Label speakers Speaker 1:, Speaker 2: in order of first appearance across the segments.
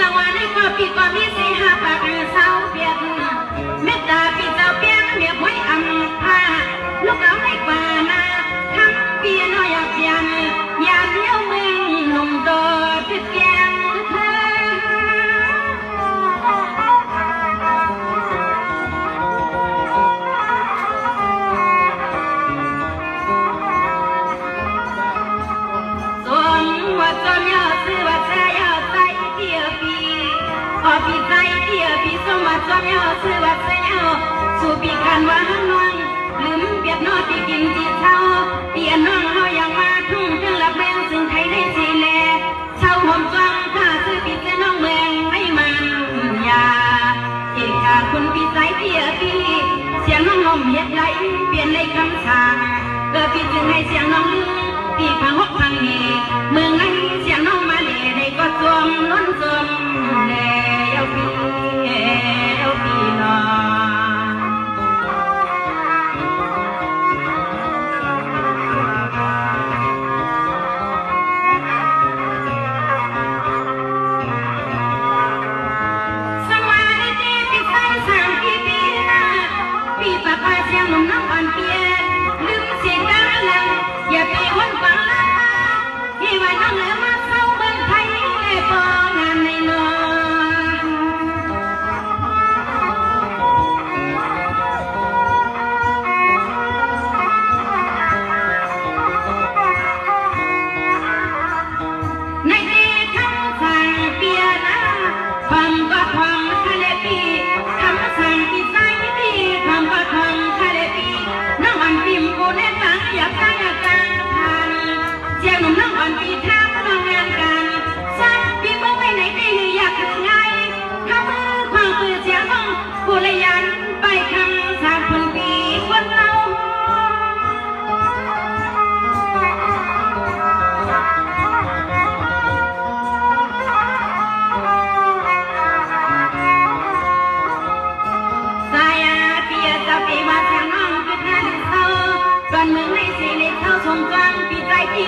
Speaker 1: จังหวะในก็ปีก็มีสีหาปากเศร้าเปียกเมตตาปีเจ้าเปียกเมียหวยอำพาลูกเราในกว่านาทั้งปีน้อยเปียนยามเลี้ยวเมืองหนุ่มโตพิเกียงเธอปีใจเดียวปีสมบัติจอมยาวซื้อวัดเสียวสู่ปีกันว่าน้องลืมเปียกนอปีกินตีเช้าเปียน้องเขาอย่างมาทุ่งเครื่องละเบนซึ่งไทยได้สีแลเช่าห่มจองถ้าซื้อปีเจน้องเมืองให้มันยาเอกาคุณปีใจเดียวปีเสียงน้องลมเฮ็ดไหลเปลี่ยนในคำสั่งเกิดปีจึงให้เสียงน้องลืมปีพังหกพังเหเมืองไหนเสียงน้องมาเล่ได้ก็จมล้นจมเล่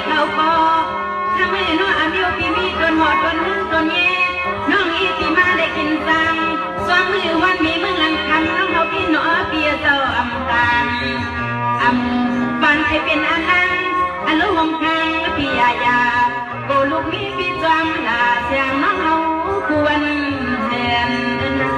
Speaker 1: เขาก็ทำให้น้องอาบิวปีมีต้นหอดต้นนึงต้นเย่น้องอีปีมาได้กินจังสองมือวันมีเมืองหลังคำน้องเขาพี่น้อเปียเจ้าอำกันอำบันให้เป็นอันนั้นอันลูกหงคังพี่ยายาโกลูกมีพี่จำลาเสียงน้องเขาควรเดินนา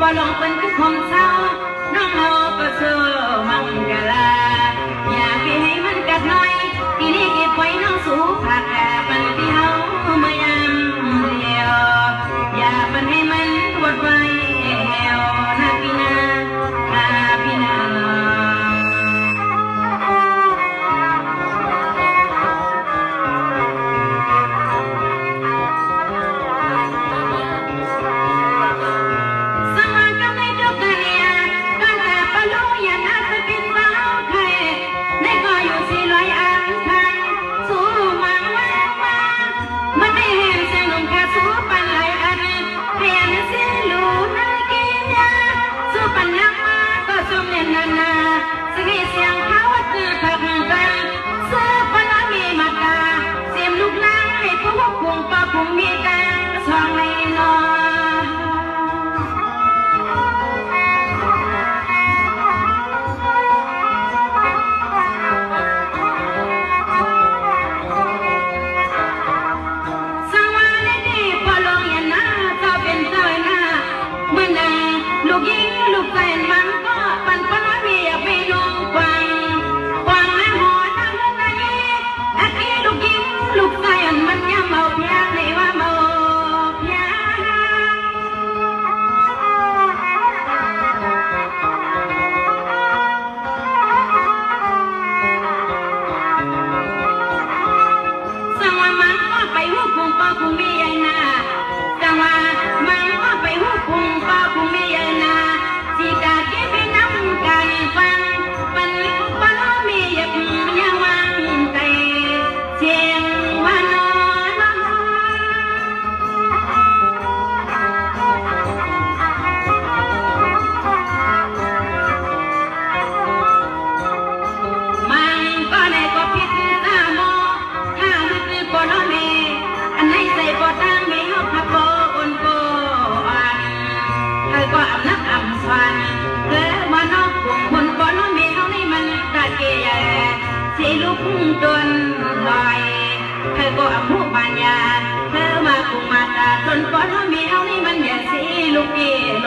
Speaker 1: ว่าลองเป็นทุกของเศร้าน้องเอาก็เชื่อมังกลาอย่าไปให้มันกัดน้อยทีนี้เก็บไว้น้องสู้ผักปันที่เฮาเมื่อยามเดียวอย่าปันให้มันปวดไว้แหวนาพี่นาพี่นา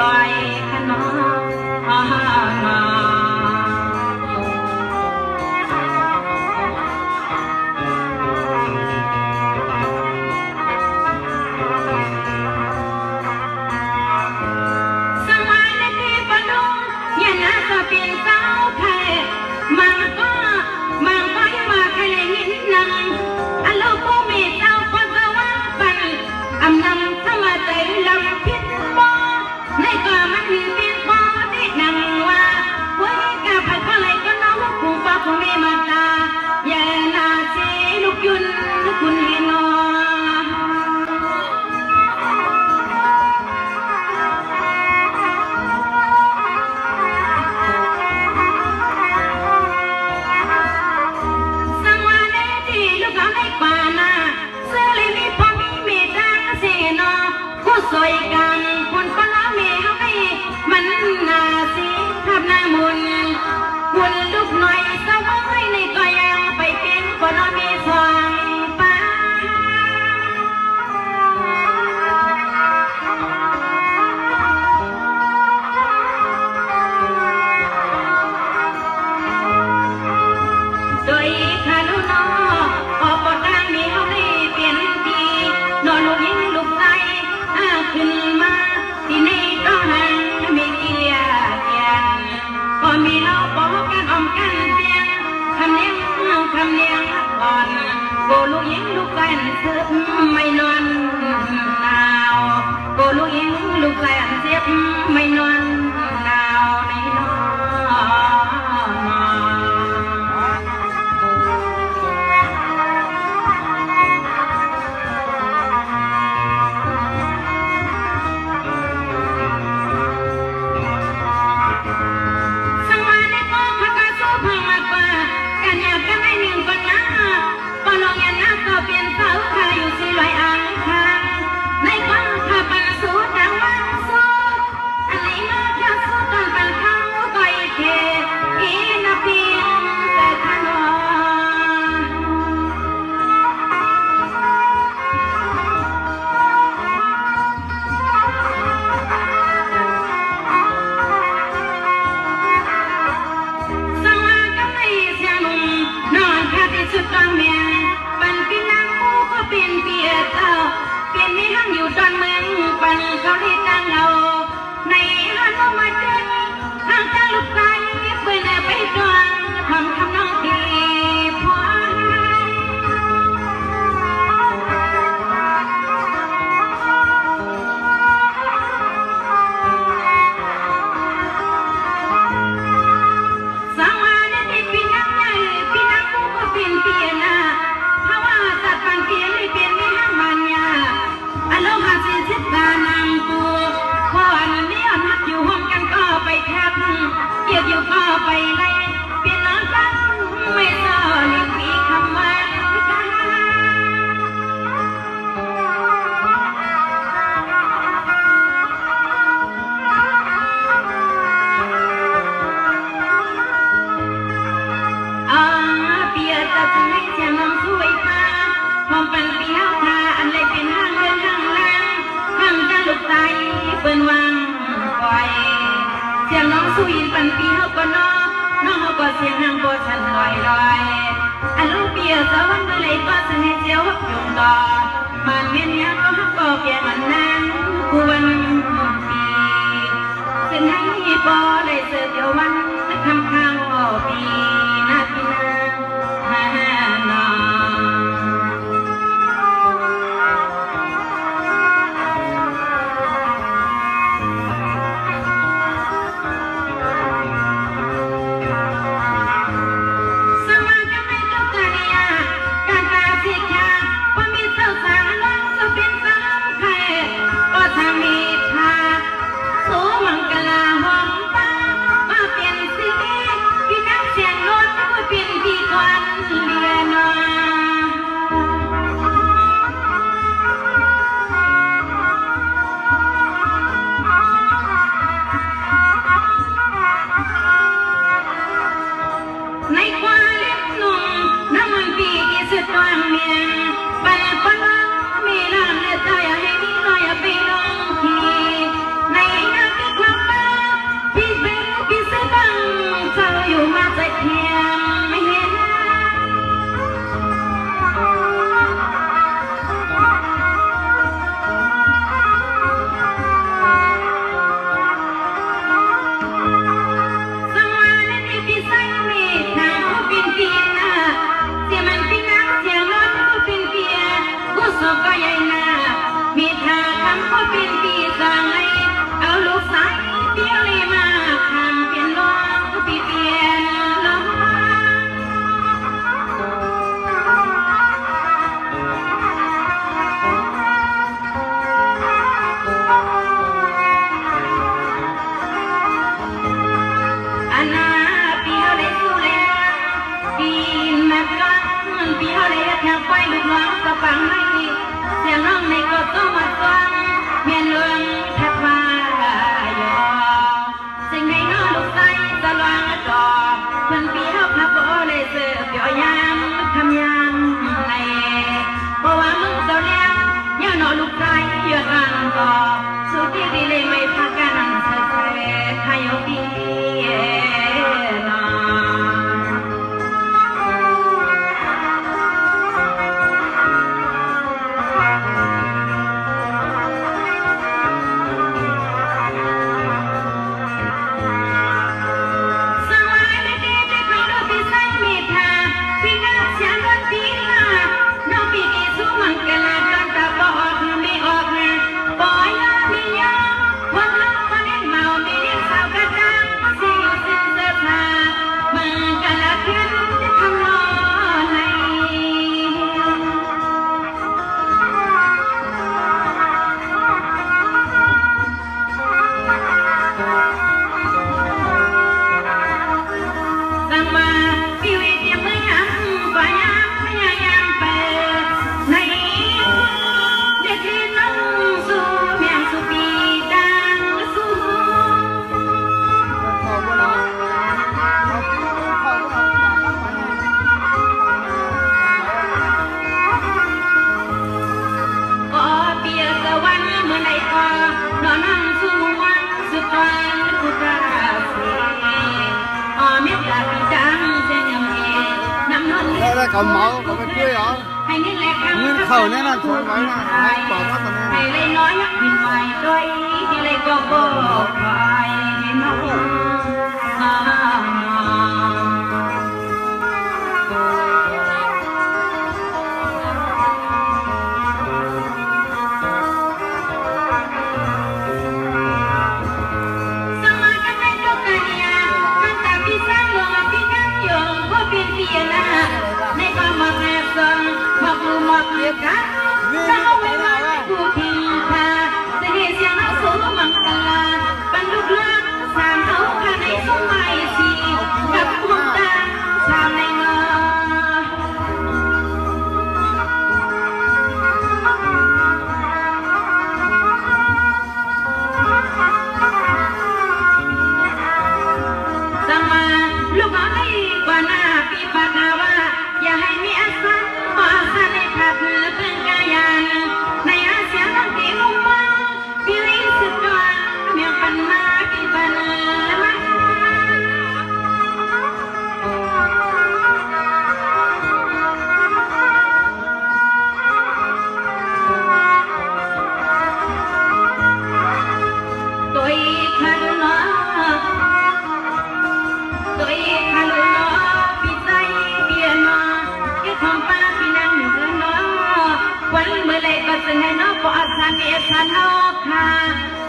Speaker 1: ลอยขนอเป็นเจ้าแพ้มันก็ยังมาใครเลยนิดนึงอันลูกผู้มีเจ้าก็จะว่าปันอำนำถ้ามาใจลำพิษบ่ในก็มันเป็นบ่ได้นั่งว่าไว้กับผัดก็เลยก็น้องคงป้าคงไม่มาตาอย่าหน้าเสียลูกยุนคุณเห็นอสวยกันคนก็ละเมให้มันนาสิทับหน้ามุนบุญลูกหน่อยสาวให้ในก็ยังไปเป็นคนละเมสว่างป้าโดยขานุนอออกก็ตั้งมีเขาให้เปลี่ยนดีนอนลูกยิงลูกใจขึ้นมาที่นี่ก็หันไม่เกียร์เกียนก็มีเราบอกกันอมกันเพียงคำเลี้ยงก่อนโกลูกยิงลูกแฟนเสือไม่นอนหนาวโกลูกยิงลูกแฟนเสือไม่นอนหนาวในนอนเขาได้ตั้งเอาในฮันมาเดินทางจากลูกใจเพื่อนไปจวนทำคำน้องที่พอสามารถได้ปีนักใหญ่ปีนักผู้ก็เป็นเปียนาเพราะว่าจัดปังเกียร์ให้เป็นไม่ห้ามมันยาอารมณ์หาสิทธิ์การนำตัวพออันนี้อันนักอยู่ห้องกันก็ไปแทบเกี่ยวอยู่ก็ไปไล่เปลี่ยนน้ำกันไม่ต่อเลี้ยงปีคำว่าเปียจะจะให้เสียงน้องสวยตาความเป็นเปียวทาอันเลยเป็นห้างเดินห้างแรงห้างจะลูกใจเปิ้นวางปล่อยเสียงน้องสุยปันปีเฮาก็น้องเฮาก็เสียงห้างบ่ทันลอยอันลูกเปียจะวันเมื่อไรก็จะให้เจียวหยงดอมันเมียนยังก็ฮักก็เปียมันนั้นควรปีเส้นให้บ่ได้เสือเดียววันคำข้าวปีนาปีนานา ดีเลยไม่พักกันเธอใครเอาดีนะ
Speaker 2: đây còn máu có bên kia đó nguyên khẩu nên là thôi nói là bỏ mắt vào đây
Speaker 1: hay lấy nói nhắc mình ngoài đôi đi lấy có phải nó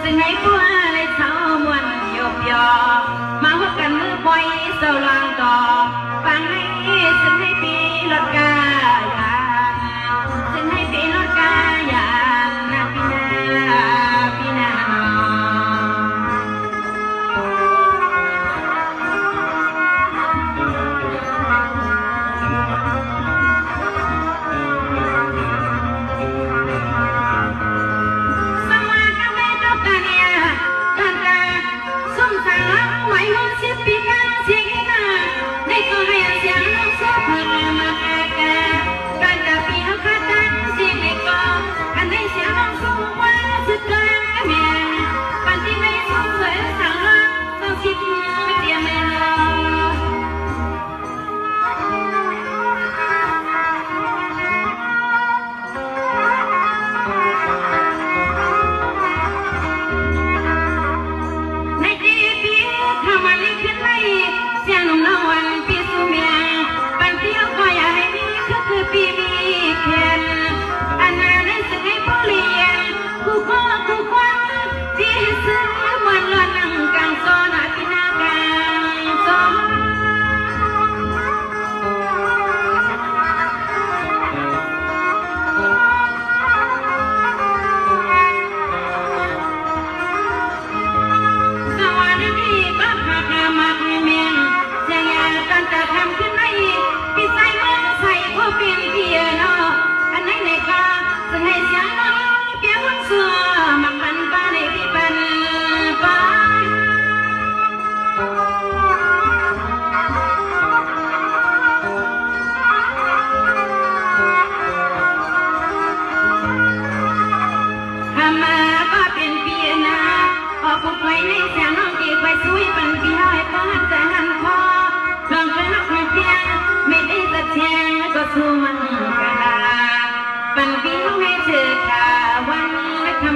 Speaker 1: ซึ่งให้ผัวเลยเช้ามวนหยบยอมาหัวกันมือปล่อยเสาลางต่อฟังให้ซึ่งให้ปีรถกายางซึ่งให้ปีรถกายางนะพี่นาพี่นา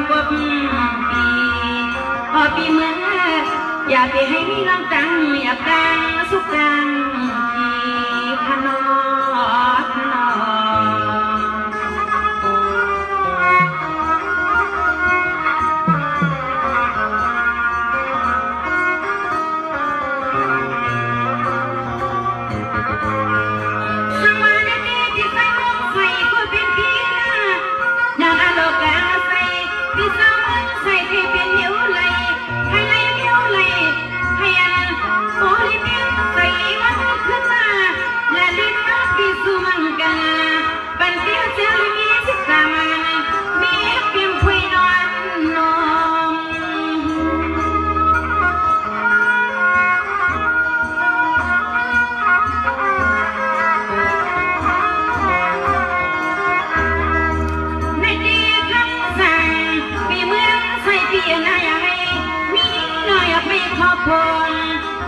Speaker 1: กบปีพอปีเมื่ออย่าไปให้มีน้องจังอย่าดังสุขดังที่ขนอขนอ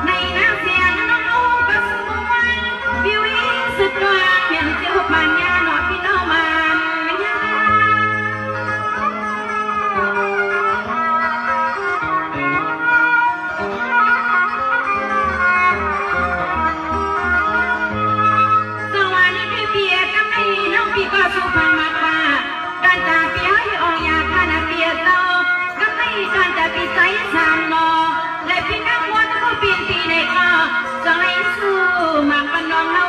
Speaker 1: ในน้ำเสียงน้องก็สมวันวิวสุดตัวเห็นเจ้าปัญญาหนอพี่น้องมันสวัสดีพี่เปียกับไอ้น้องพี่ก็สุพรรณมาป่าการจากเปียให้ออกยาขนาดเปียเจ้ากับไอ้การจากปีใจสามนอและพี่นักวันก็เปลี่ยนปีในก็จะให้สู้มาปันน้องเรา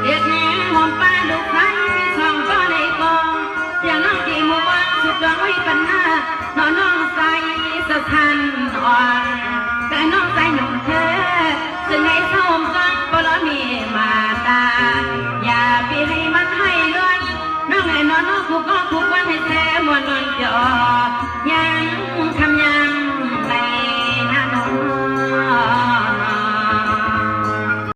Speaker 1: เด็กแม่หอมป้าลูกไทยมีสองก็ในกองอย่างน้องที่มัวสุดดวงไว้ปัญหาน้องใส่สะท้านอ่อนแต่น้องใจหนุ่มเธอซึ่งให้ส้มกังปลอมีมาตาอย่าไปให้มันให้เลยน้องแน่นอนน้องกูก็กู